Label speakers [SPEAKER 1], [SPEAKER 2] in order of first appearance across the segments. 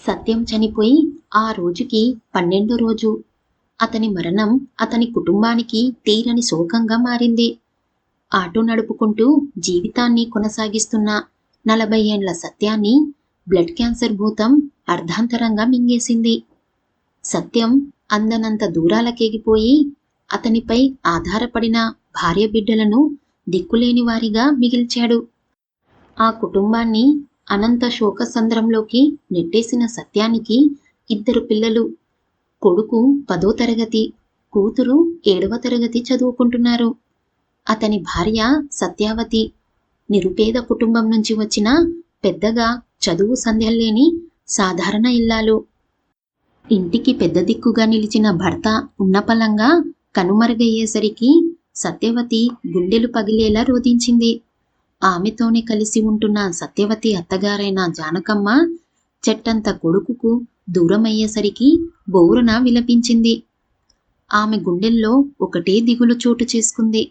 [SPEAKER 1] సత్యం చనిపోయి ఆ రోజుకి 12వ రోజు. అతని మరణం అతని కుటుంబానికి తీరని శోకంగా మారింది. ఆటో నడుపుకుంటూ జీవితాన్ని కొనసాగిస్తున్న 40 ఏండ్ల సత్యాన్ని బ్లడ్ క్యాన్సర్ భూతం అర్ధాంతరంగా మింగేసింది. సత్యం అందనంత దూరాలకెగిపోయి అతనిపై ఆధారపడిన భార్య బిడ్డలను దిక్కులేని వారిగా మిగిల్చాడు. ఆ కుటుంబాన్ని అనంత శోకసంద్రంలోకి నెట్టేసిన సత్యానికి 2 పిల్లలు. కొడుకు 10వ తరగతి, కూతురు 7వ తరగతి చదువుకుంటున్నారు. అతని భార్య సత్యావతి నిరుపేద కుటుంబం నుంచి వచ్చిన పెద్దగా చదువు సంధ్యల్లేని సాధారణ ఇల్లాలు. ఇంటికి పెద్ద దిక్కుగా నిలిచిన భర్త ఉన్నపలంగా కనుమరుగయ్యేసరికి సత్యవతి గుండెలు పగిలేలా రోదించింది. ఆమెతోనే కలిసి ఉంటున్న సత్యవతి అత్తగారైన జానకమ్మ చెట్టంత కొడుకుకు దూరమయ్యేసరికి బోరున విలపించింది. ఆమె గుండెల్లో ఒకటే దిగులు చోటు చేసుకుంది.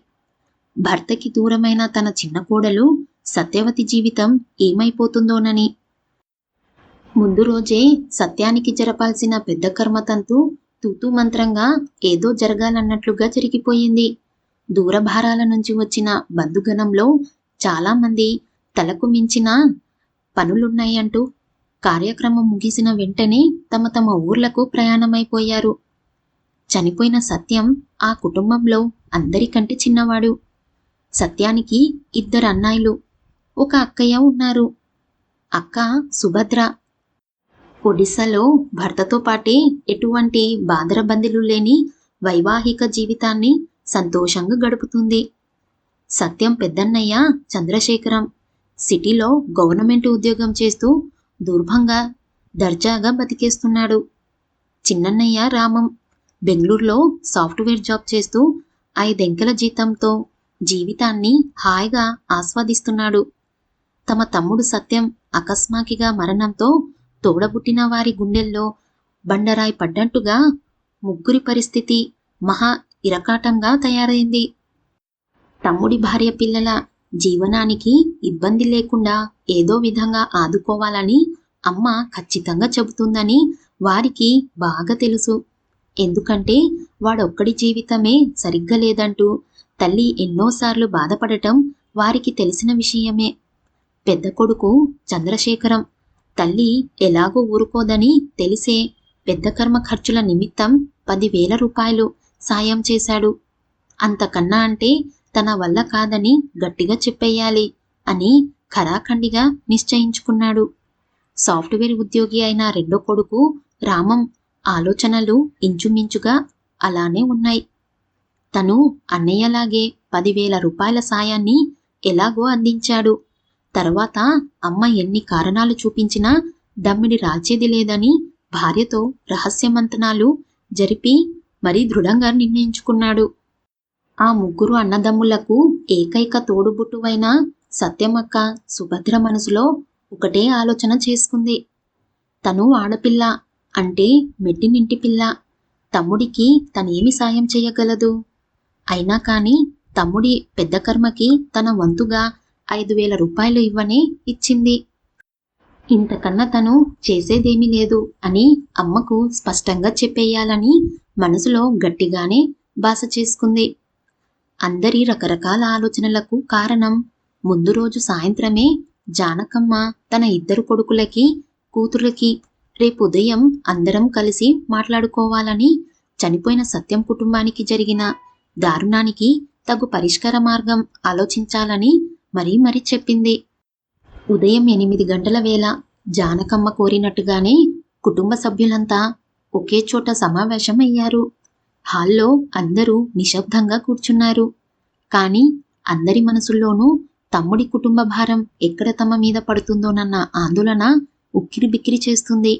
[SPEAKER 1] భర్తకి దూరమైన తన చిన్న కోడలు సత్యవతి జీవితం ఏమైపోతుందోనని. ముందు రోజే సత్యానికి జరపాల్సిన పెద్ద కర్మతంతు తూతూ మంత్రంగా ఏదో జరగాలన్నట్లుగా జరిగిపోయింది. దూరభారాల నుంచి వచ్చిన బంధుగణంలో చాలామంది తలకు మించిన పనులున్నాయంటూ కార్యక్రమం ముగిసిన వెంటనే తమ తమ ఊర్లకు ప్రయాణమైపోయారు. చనిపోయిన సత్యం ఆ కుటుంబంలో అందరికంటే చిన్నవాడు. సత్యానికి 2 అన్నయ్యలు, ఒక అక్కయ్య ఉన్నారు. అక్క సుభద్ర ఒడిస్సాలో భర్తతో పాటే ఎటువంటి బాదరబందీలు లేని వైవాహిక జీవితాన్ని సంతోషంగా గడుపుతుంది. సత్యం పెద్దన్నయ్య చంద్రశేఖరం సిటీలో గవర్నమెంట్ ఉద్యోగం చేస్తూ దూర్భంగా దర్జాగా బతికేస్తున్నాడు. చిన్నన్నయ్య రామం బెంగళూరులో సాఫ్ట్వేర్ జాబ్ చేస్తూ 5 అంకెల జీతంతో జీవితాన్ని హాయిగా ఆస్వాదిస్తున్నాడు. తమ తమ్ముడు సత్యం అకస్మాత్తుగా మరణంతో తోడబుట్టిన వారి గుండెల్లో బండరాయి పడ్డట్టుగా ముగ్గురి పరిస్థితి మహా ఇరకాటంగా తయారైంది. తమ్ముడి భార్య పిల్లల జీవనానికి ఇబ్బంది లేకుండా ఏదో విధంగా ఆదుకోవాలని అమ్మ ఖచ్చితంగా చెబుతుందని వారికి బాగా తెలుసు. ఎందుకంటే వాడొక్కడి జీవితమే సరిగ్గా లేదంటూ తల్లి ఎన్నోసార్లు బాధపడటం వారికి తెలిసిన విషయమే. పెద్ద కొడుకు చంద్రశేఖరం తల్లి ఎలాగో ఊరుకోదని తెలిసే పెద్ద కర్మ ఖర్చుల నిమిత్తం 10,000 రూపాయలు సాయం చేశాడు. అంతకన్నా అంటే తన వల్ల కాదని గట్టిగా చెప్పేయాలి అని ఖరాఖండిగా నిశ్చయించుకున్నాడు. సాఫ్ట్వేర్ ఉద్యోగి అయిన రెండో కొడుకు రామం ఆలోచనలు ఇంచుమించుగా అలానే ఉన్నాయి. తను అన్నయ్యలాగే 10,000 రూపాయల సాయాన్ని ఎలాగో అందించాడు. తర్వాత అమ్మ ఎన్ని కారణాలు చూపించినా దమ్మిడి రాల్చేది లేదని భార్యతో రహస్యమంతనాలు జరిపి మరీ దృఢంగా నిర్ణయించుకున్నాడు. ఆ ముగ్గురు అన్నదమ్ములకు ఏకైక తోడుబుట్టువైన సత్యమక్క సుభద్ర మనసులో ఒకటే ఆలోచన చేసుకుంది. తను ఆడపిల్ల అంటే మెట్టినింటి పిల్ల. తమ్ముడికి తనేమి సాయం చేయగలదు? అయినా కాని తమ్ముడి పెద్ద కర్మకి తన వంతుగా 5,000 రూపాయలు ఇవ్వనే ఇచ్చింది. ఇంతకన్నా తను చేసేదేమీ లేదు అని అమ్మకు స్పష్టంగా చెప్పేయాలని మనసులో గట్టిగానే బాస చేసుకుంది. అందరి రకరకాల ఆలోచనలకు కారణం ముందు రోజు సాయంత్రమే జానకమ్మ తన 2 కొడుకులకి కూతుర్లకి రేపు ఉదయం అందరం కలిసి మాట్లాడుకోవాలని చనిపోయిన సత్యం కుటుంబానికి జరిగిన దారుణానికి తగు పరిష్కార మార్గం ఆలోచించాలని మరీ చెప్పింది. ఉదయం 8 గంటల వేళ జానకమ్మ కోరినట్టుగానే కుటుంబ సభ్యులంతా ఒకే చోట సమావేశం అయ్యారు. హాల్లో అందరూ నిశ్శబ్దంగా కూర్చున్నారు. కానీ అందరి మనసుల్లోనూ తమ్ముడి కుటుంబ భారం ఎక్కడ తమ మీద పడుతుందోనన్న ఆందోళన ఉక్కిరిబిక్కిరి చేస్తుంది.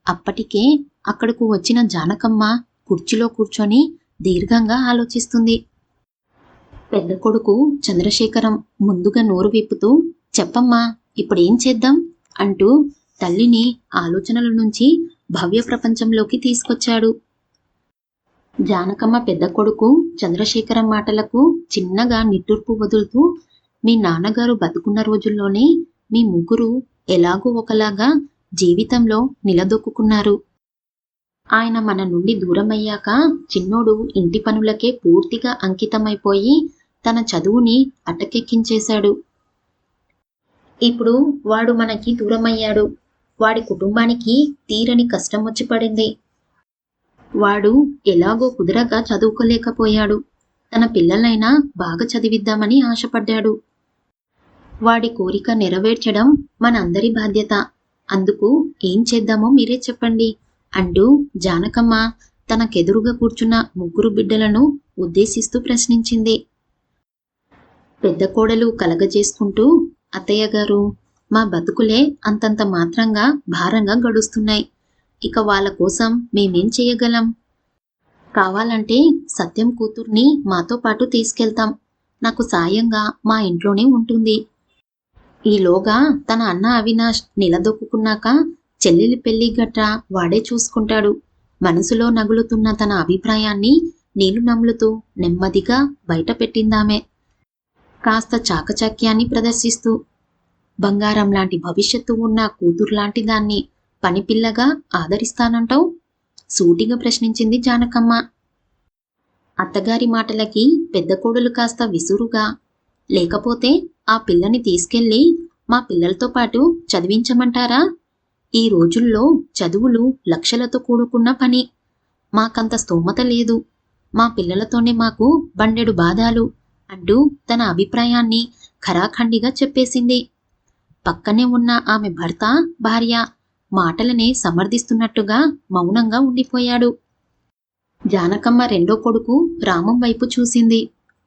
[SPEAKER 1] అప్పటికే అక్కడకు వచ్చిన జానకమ్మ కుర్చీలో కూర్చొని దీర్ఘంగా ఆలోచిస్తుంది. పెద్ద కొడుకు చంద్రశేఖరం ముందుగా నోరు విప్పుతూ, చెప్పమ్మా, ఇప్పుడేం చేద్దాం అంటూ తల్లిని ఆలోచనల నుంచి భవ్య ప్రపంచంలోకి తీసుకొచ్చాడు. జానకమ్మ పెద్ద కొడుకు చంద్రశేఖరం మాటలకు చిన్నగా నిట్టూర్పు వదులుతూ, మీ నాన్నగారు బతుకున్న రోజుల్లోనే మీ ముగ్గురు ఎలాగో ఒకలాగా జీవితంలో నిలదొక్కున్నారు. ఆయన మన నుండి దూరమయ్యాక చిన్నోడు ఇంటి పనులకే పూర్తిగా అంకితమైపోయి తన చదువుని అటకెక్కించేశాడు. ఇప్పుడు వాడు మనకి దూరమయ్యాడు. వాడి కుటుంబానికి తీరని కష్టం వచ్చి పడింది. వాడు ఎలాగో కుదరగా చదువుకోలేకపోయాడు. తన పిల్లలైనా బాగా చదివిద్దామని ఆశపడ్డాడు. వాడి కోరిక నెరవేర్చడం మనందరి బాధ్యత. అందుకు ఏం చేద్దామో మీరే చెప్పండి అంటూ జానకమ్మ తనకెదురుగా కూర్చున్న ముగ్గురు బిడ్డలను ఉద్దేశిస్తూ ప్రశ్నించింది. పెద్ద కోడలు కలగజేసుకుంటూ, అత్తయ్య గారు, మా బతుకులే అంతంత మాత్రంగా భారంగా గడుస్తున్నాయి. ఇక వాళ్ళ కోసం మేమేం చేయగలం? కావాలంటే సత్యం కూతుర్ని మాతో పాటు తీసుకెళ్తాం. నాకు సాయంగా మా ఇంట్లోనే ఉంటుంది. ఈలోగా తన అన్న అవినాష్ నిలదొక్కున్నాక చెల్లెలి పెళ్లి గట్రా వాడే చూసుకుంటాడు. మనసులో నగులుతున్న తన అభిప్రాయాన్ని నీళ్లు నమ్ములుతూ నెమ్మదిగా బయట పెట్టిందామె. కాస్త చాకచక్యాన్ని ప్రదర్శిస్తూ, బంగారం లాంటి భవిష్యత్తు ఉన్న కూతుర్లాంటి దాన్ని పనిపిల్లగా ఆదరిస్తానంటావు? సూటిగా ప్రశ్నించింది జానకమ్మ. అత్తగారి మాటలకి పెద్ద కోడలు కాస్త విసురుగా, లేకపోతే ఆ పిల్లని తీసుకెళ్ళి మా పిల్లలతో పాటు చదివించమంటారా? ఈ రోజుల్లో చదువులు లక్షలతో కూడుకున్న పని. మాకంత స్తోమత లేదు. మా పిల్లలతోనే మాకు బండెడు బాధాలు అంటూ తన అభిప్రాయాన్ని ఖరాఖండిగా చెప్పేసింది. పక్కనే ఉన్న ఆమె భర్త, భార్య మాటలనే సమర్థిస్తున్నట్టుగా మౌనంగా ఉండిపోయాడు. జానకమ్మ రెండో కొడుకు రామం వైపు చూసింది.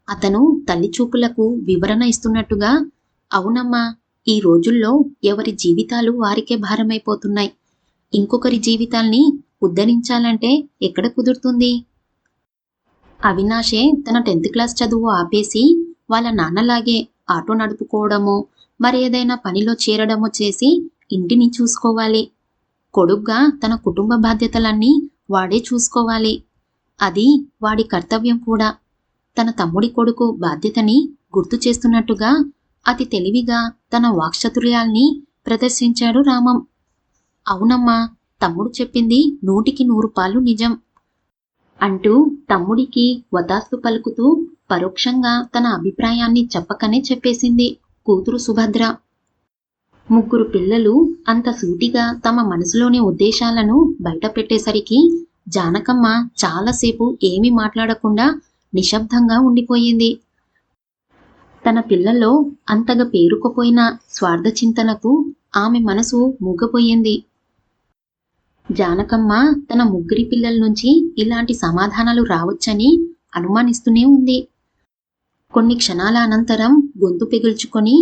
[SPEAKER 1] అతను తల్లి చూపులకు వివరణ ఇస్తున్నట్టుగా, అవునమ్మా, ఈ రోజుల్లో ఎవరి జీవితాలు వారికే భారమైపోతున్నాయి. ఇంకొకరి జీవితాల్ని ఉద్ధరించాలంటే ఎక్కడ కుదురుతుంది? అవినాషే తన 10th క్లాస్ చదువు ఆపేసి వాళ్ళ నాన్నలాగే ఆటో నడుపుకోవడమో మరేదైనా పనిలో చేరడమో చేసి ఇంటిని చూసుకోవాలి. కొడుగ్గా తన కుటుంబ బాధ్యతలన్నీ వాడే చూసుకోవాలి. అది వాడి కర్తవ్యం కూడా. తన తమ్ముడి కొడుకు బాధ్యతని గుర్తు చేస్తున్నట్టుగా అతి తెలివిగా తన వాక్చాతుర్యాల్ని ప్రదర్శించాడు రామం. అవునమ్మా, తమ్ముడు చెప్పింది 100% నిజం అంటూ తమ్ముడికి వతాస్తు పలుకుతూ పరోక్షంగా తన అభిప్రాయాన్ని చెప్పకనే చెప్పేసింది కూతురు సుభద్ర. ముగ్గురు పిల్లలు అంత సూటిగా తమ మనసులోని ఉద్దేశాలను బయట పెట్టేసరికి జానకమ్మ చాలాసేపు ఏమీ మాట్లాడకుండా నిశ్శబ్దంగా ఉండిపోయింది. తన పిల్లలో అంతగా పేరుకుపోయిన స్వార్థ చింతనకు ఆమె మనసు మూగపోయింది. జానకమ్మ తన ముగ్గురి పిల్లల నుంచి ఇలాంటి సమాధానాలు రావచ్చని అనుమానిస్తూనే ఉంది. కొన్ని క్షణాల అనంతరం గొంతు పెగుల్చుకొని,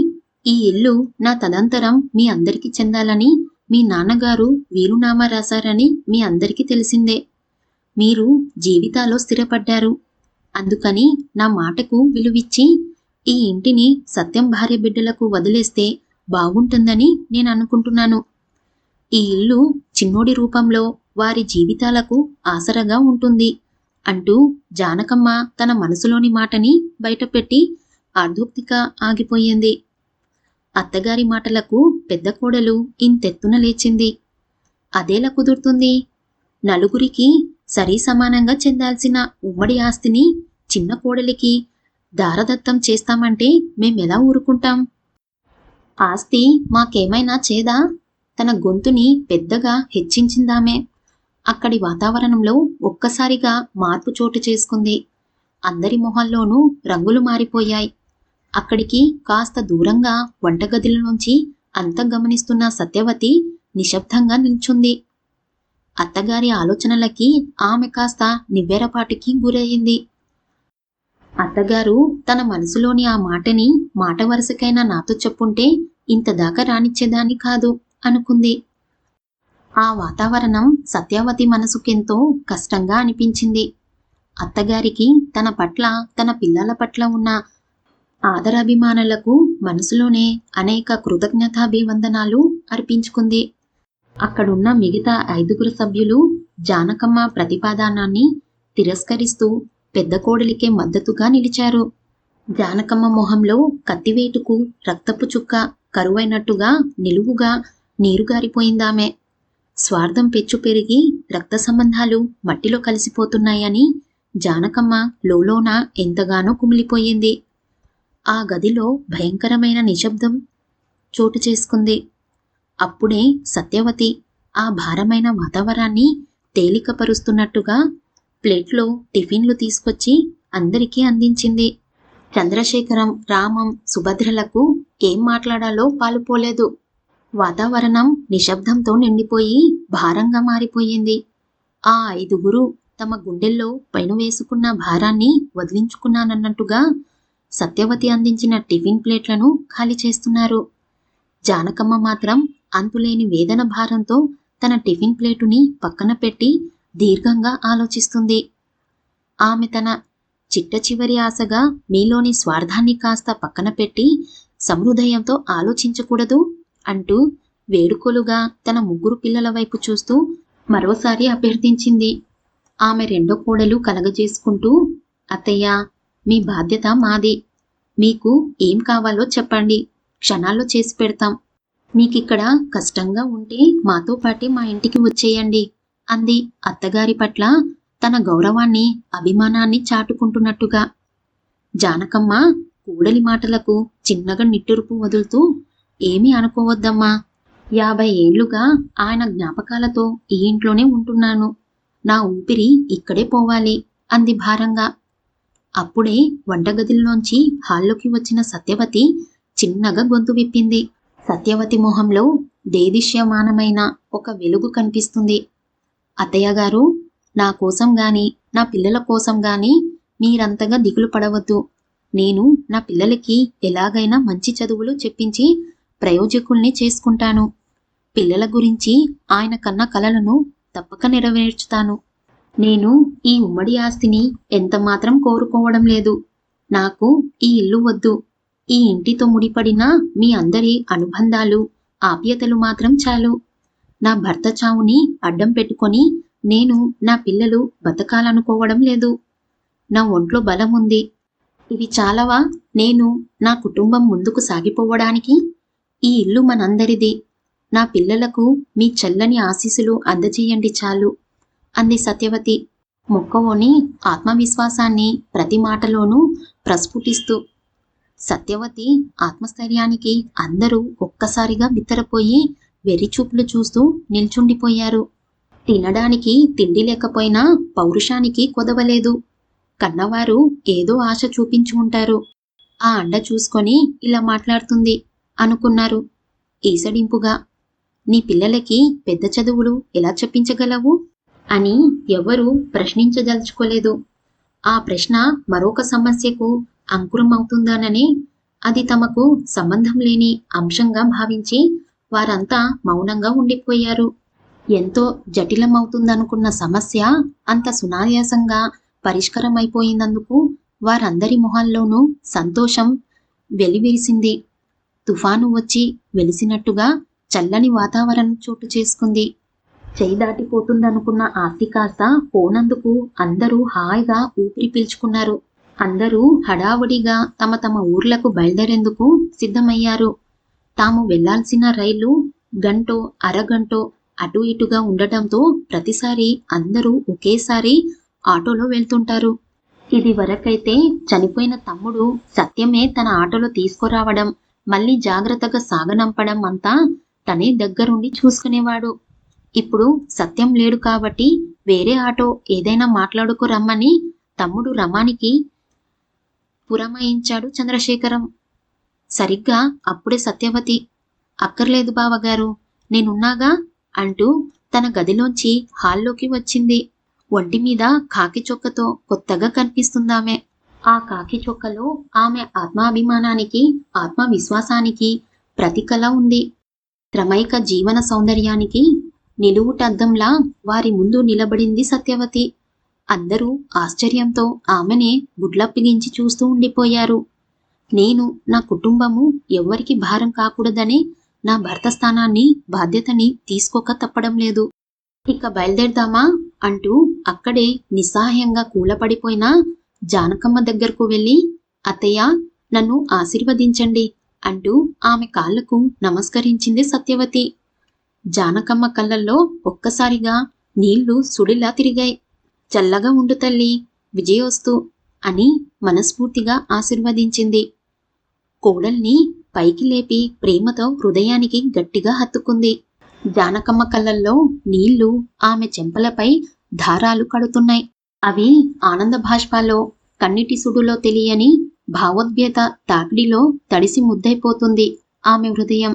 [SPEAKER 1] ఈ ఇల్లు నా తదంతరం మీ అందరికీ చెందాలని మీ నాన్నగారు వీలునామా రాశారని మీ అందరికీ తెలిసిందే. మీరు జీవితాల్లో స్థిరపడ్డారు. అందుకని నా మాటకు విలువిచ్చి ఈ ఇంటిని సత్యం భార్య బిడ్డలకు వదిలేస్తే బాగుంటుందని నేను అనుకుంటున్నాను. ఈ ఇల్లు చిన్నోడి రూపంలో వారి జీవితాలకు ఆసరగా ఉంటుంది అంటూ జానకమ్మ తన మనసులోని మాటని బయటపెట్టి ఆర్ధోక్తిగా ఆగిపోయింది. అత్తగారి మాటలకు పెద్ద కోడలు ఇంతెత్తున లేచింది. అదేలా కుదురుతుంది? నలుగురికి సరి సమానంగా చెందాల్సిన ఉమ్మడి ఆస్తిని చిన్న కోడలికి దారదత్తం చేస్తామంటే మేమెలా ఊరుకుంటాం? ఆస్తి మాకేమైనా చేదా? తన గొంతుని పెద్దగా హెచ్చించిందామె. అక్కడి వాతావరణంలో ఒక్కసారిగా మార్పు చోటు చేసుకుంది. అందరి మొహాల్లోనూ రంగులు మారిపోయాయి. అక్కడికి కాస్త దూరంగా వంటగదిలో నుంచి అంతా గమనిస్తున్న సత్యవతి నిశ్శబ్దంగా నిల్చుంది. అత్తగారి ఆలోచనలకి ఆమె కాస్త నివ్వెరపాటుకి గురయింది. అత్తగారు తన మనసులోని ఆ మాటని మాట వరుసకైనా నాతో చెప్పుంటే ఇంతదాకా రానిచ్చేదాన్ని కాదు అనుకుంది. ఆ వాతావరణం సత్యవతి మనసుకెంతో కష్టంగా అనిపించింది. అత్తగారికి తన పట్ల, తన పిల్లల పట్ల ఉన్న ఆదరాభిమానాలకు మనసులోనే అనేక కృతజ్ఞతాభివందనాలు అర్పించుకుంది. అక్కడున్న మిగతా 5గురు సభ్యులు జానకమ్మ ప్రతిపాదనాన్ని తిరస్కరిస్తూ పెద్ద కోడలికే మద్దతుగా నిలిచారు. జానకమ్మ మొహంలో కత్తివేటుకు రక్తపు చుక్క కరువైనట్టుగా నిలువుగా నీరుగారిపోయిందామె. స్వార్థం పెచ్చు పెరిగి రక్త సంబంధాలు మట్టిలో కలిసిపోతున్నాయని జానకమ్మ లోలోన ఎంతగానో కుమిలిపోయింది. ఆ గదిలో భయంకరమైన నిశ్శబ్దం చోటు చేసుకుంది. అప్పుడే సత్యవతి ఆ భారమైన వాతావరణాన్ని తేలికపరుస్తున్నట్టుగా ప్లేట్లో టిఫిన్లు తీసుకొచ్చి అందరికీ అందించింది. చంద్రశేఖరం, రామం, సుభద్రలకు ఏం మాట్లాడాలో పాలుపోలేదు. వాతావరణం నిశ్శబ్దంతో నిండిపోయి భారంగా మారిపోయింది. ఆ 5గురు తమ గుండెల్లో పెనువేసుకున్న భారాన్ని వదిలించుకున్నానన్నట్టుగా సత్యవతి అందించిన టిఫిన్ ప్లేట్లను ఖాళీ చేస్తున్నారు. జానకమ్మ మాత్రం అంతులేని వేదన భారంతో తన టిఫిన్ ప్లేటుని పక్కన పెట్టి దీర్ఘంగా ఆలోచిస్తుంది. ఆమె తన చిట్ట చివరి ఆశగా మీలోని స్వార్థాన్ని కాస్త పక్కన పెట్టి సమృదయంతో ఆలోచించకూడదు అంటూ వేడుకలుగా తన 3 పిల్లల వైపు చూస్తూ మరోసారి అభ్యర్థించింది. ఆమె రెండో కోడలు కలగజేసుకుంటూ, అత్తయ్య, మీ బాధ్యత మాది. మీకు ఏం కావాలో చెప్పండి, క్షణాల్లో చేసి పెడతాం. మీకిక్కడ కష్టంగా ఉంటే మాతో పాటే మా ఇంటికి వచ్చేయండి అంది అత్తగారి పట్ల తన గౌరవాన్ని, అభిమానాన్ని చాటుకుంటున్నట్టుగా. జానకమ్మ కోడలి మాటలకు చిన్నగా నిట్టూర్పు వదులుతూ, ఏమీ అనుకోవద్దమ్మా, 50 ఏళ్లుగా ఆయన జ్ఞాపకాలతో ఈ ఇంట్లోనే ఉంటున్నాను. నా ఊపిరి ఇక్కడే పోవాలి అంది భారంగా. అప్పుడే వంటగదిలోంచి హాల్లోకి వచ్చిన సత్యవతి చిన్నగా గొంతు విప్పింది. సత్యవతి మొహంలో దేదీప్యమానమైన ఒక వెలుగు కనిపిస్తుంది. అత్తయ్యగారు, నా కోసం గాని నా పిల్లల కోసం గాని మీరంతగా దిగులు పడవద్దు. నేను నా పిల్లలకి ఎలాగైనా మంచి చదువులు చెప్పించి ప్రయోజకుల్ని చేసుకుంటాను. పిల్లల గురించి ఆయన కన్న కలలను తప్పక నెరవేర్చుతాను. నేను ఈ ఉమ్మడి ఆస్తిని ఎంతమాత్రం కోరుకోవడం లేదు. నాకు ఈ ఇల్లు వద్దు. ఈ ఇంటితో ముడిపడిన మీ అందరి అనుబంధాలు, ఆప్యాయతలు మాత్రం చాలు. నా భర్త చావుని అడ్డం పెట్టుకొని నేను, నా పిల్లలు బతకాలనుకోవడం లేదు. నా ఒంట్లో బలం ఉంది. ఇవి చాలవా నేను, నా కుటుంబం ముందుకు సాగిపోవడానికి? ఈ ఇల్లు మనందరిది. నా పిల్లలకు మీ చల్లని ఆశీస్సులు అందజేయండి చాలు అంది సత్యవతి, మొక్కవోని ఆత్మవిశ్వాసాన్ని ప్రతి మాటలోనూ ప్రస్ఫుటిస్తూ. సత్యవతి ఆత్మస్థైర్యానికి అందరూ ఒక్కసారిగా బిత్తరపోయి వెర్రిచూపులు చూస్తూ నిల్చుండిపోయారు. తినడానికి తిండి లేకపోయినా పౌరుషానికి కొదవలేదు. కన్నవారు ఏదో ఆశ చూపించి ఉంటారు. ఆ అండ చూసుకొని ఇలా మాట్లాడుతుంది అనుకున్నారు ఈసడింపుగా. నీ పిల్లలకి పెద్ద చదువులు ఎలా చెప్పించగలవు అని ఎవరూ ప్రశ్నించదలుచుకోలేదు. ఆ ప్రశ్న మరొక సమస్యకు అంకురమవుతుందననే అది తమకు సంబంధం లేని అంశంగా భావించి వారంతా మౌనంగా ఉండిపోయారు. ఎంతో జటిలమవుతుందనుకున్న సమస్య అంత సునాయాసంగా పరిష్కారమైపోయినందుకు వారందరి మొహాల్లోనూ సంతోషం వెలివిరిసింది. తుఫాను వచ్చి వెలిసినట్టుగా చల్లని వాతావరణం చోటు చేసుకుంది. చేయి దాటిపోతుందనుకున్న ఆస్తి కాస్త పోనందుకు అందరూ హాయిగా ఊపిరి పీల్చుకున్నారు. అందరూ హడావుడిగా తమ తమ ఊర్లకు బయలుదేరేందుకు సిద్ధమయ్యారు. తాము వెళ్లాల్సిన రైలు గంటో అరగంటో అటు ఇటుగా ఉండటంతో ప్రతిసారి అందరూ ఒకేసారి ఆటోలో వెళ్తుంటారు. ఇది వరకైతే చనిపోయిన తమ్ముడు సత్యమే తన ఆటోలో తీసుకురావడం, మళ్ళీ జాగ్రత్తగా సాగనంపడం అంతా తనే దగ్గరుండి చూసుకునేవాడు. ఇప్పుడు సత్యం లేడు కాబట్టి వేరే ఆటో ఏదైనా మాట్లాడుకు రమ్మని తమ్ముడు రమానికి పురమాయించాడు చంద్రశేఖరం. సరిగ్గా అప్పుడే సత్యవతి, అక్కర్లేదు బావగారు, నేనున్నాగా అంటూ తన గదిలోంచి హాల్లోకి వచ్చింది. ఒంటి మీద కాకి చొక్కతో కొత్తగా కనిపిస్తుందామె. ఆ కాకి చొక్కలో ఆమె ఆత్మాభిమానానికి, ఆత్మవిశ్వాసానికి ప్రతీకలా ఉంది. త్రమైక జీవన సౌందర్యానికి నిలువుటద్దంలా వారి ముందు నిలబడింది సత్యవతి. అందరూ ఆశ్చర్యంతో ఆమెనే గుడ్లప్పగించి చూస్తూ ఉండిపోయారు. నేను, నా కుటుంబము ఎవ్వరికి భారం కాకూడదనే నా భర్త స్థానాన్ని, బాధ్యతని తీసుకోక తప్పడం లేదు. ఇక బయలుదేరదామా అంటూ అక్కడే నిస్సహాయంగా కూలపడిపోయిన జానకమ్మ దగ్గరకు వెళ్ళి, అత్తయ్య, నన్ను ఆశీర్వదించండి అంటూ ఆమె కాళ్లకు నమస్కరించింది సత్యవతి. జానకమ్మ కళ్ళల్లో ఒక్కసారిగా నీళ్లు సుడిలా తిరిగాయి. చల్లగా ఉండు తల్లి, విజయోస్తు అని మనస్ఫూర్తిగా ఆశీర్వదించింది. కోడల్ని పైకి లేపి ప్రేమతో హృదయానికి గట్టిగా హత్తుకుంది. జానకమ్మ కళ్ళల్లో నీళ్లు ఆమె చెంపలపై ధారాలు కడుతున్నాయి. అవి ఆనంద భాష్పాలో, కన్నిటి సుడులో తెలియని భావోద్వేత తాకిడిలో తడిసి ముద్దైపోతుంది ఆమె హృదయం.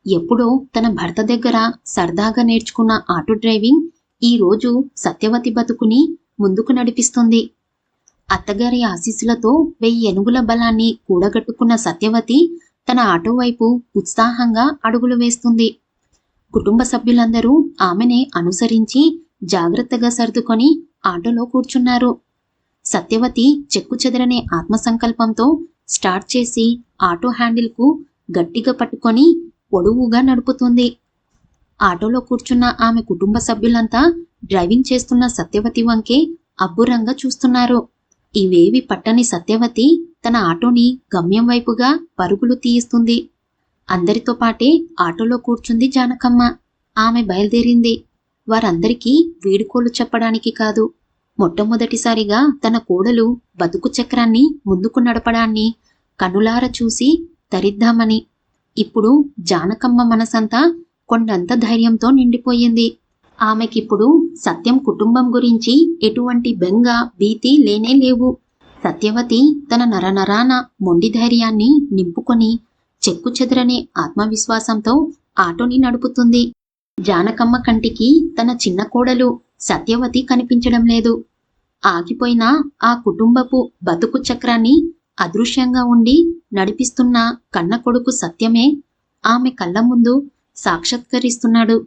[SPEAKER 1] ఎప్పుడో తన భర్త దగ్గర సరదాగా నేర్చుకున్న ఆటో డ్రైవింగ్ ఈ రోజు సత్యవతి బతుకుని ముందుకు నడిపిస్తుంది. అత్తగారి ఆశీస్సులతో 1000 ఏనుగుల బలాన్ని కూడగట్టుకున్న సత్యవతి తన ఆటో వైపు ఉత్సాహంగా అడుగులు వేస్తుంది. కుటుంబ సభ్యులందరూ ఆమెనే అనుసరించి జాగ్రత్తగా సర్దుకొని ఆటోలో కూర్చున్నారు. సత్యవతి చెక్కుచెదరనే ఆత్మసంకల్పంతో స్టార్ట్ చేసి ఆటో హ్యాండిల్కు గట్టిగా పట్టుకొని పొడవుగా నడుపుతుంది. ఆటోలో కూర్చున్న ఆమె కుటుంబ సభ్యులంతా డ్రైవింగ్ చేస్తున్న సత్యవతి వంకే అబ్బురంగా చూస్తున్నారు. ఇవేవి పట్టని సత్యవతి తన ఆటోని గమ్యం వైపుగా పరుగులు తీయిస్తుంది. అందరితో పాటే ఆటోలో కూర్చుంది జానకమ్మ. ఆమె బయలుదేరింది. వారందరికీ వీడుకోలు చెప్పడానికి కాదు, మొట్టమొదటిసారిగా తన కోడలు బతుకు చక్రాన్ని ముందుకు నడపడాన్ని కనులార చూసి తరిద్దామని. ఇప్పుడు జానకమ్మ మనసంతా కొండంత ధైర్యంతో నిండిపోయింది. ఆమెకిప్పుడు సత్యం కుటుంబం గురించి ఎటువంటి బెంగ, భీతి లేనే లేవు. సత్యవతి తన నరనరాన మొండి ధైర్యాన్ని నింపుకొని చెక్కు చెదరని ఆత్మవిశ్వాసంతో ఆటోని నడుపుతుంది. జానకమ్మ కంటికి తన చిన్న కోడలు సత్యవతి కనిపించడం లేదు. ఆగిపోయిన ఆ కుటుంబపు బతుకు చక్రాన్ని అదృశ్యంగా ఉండి నడిపిస్తున్న కన్న కొడుకు సత్యమే ఆమె కళ్ళ ముందు సాక్షాత్కరిస్తున్నాడు.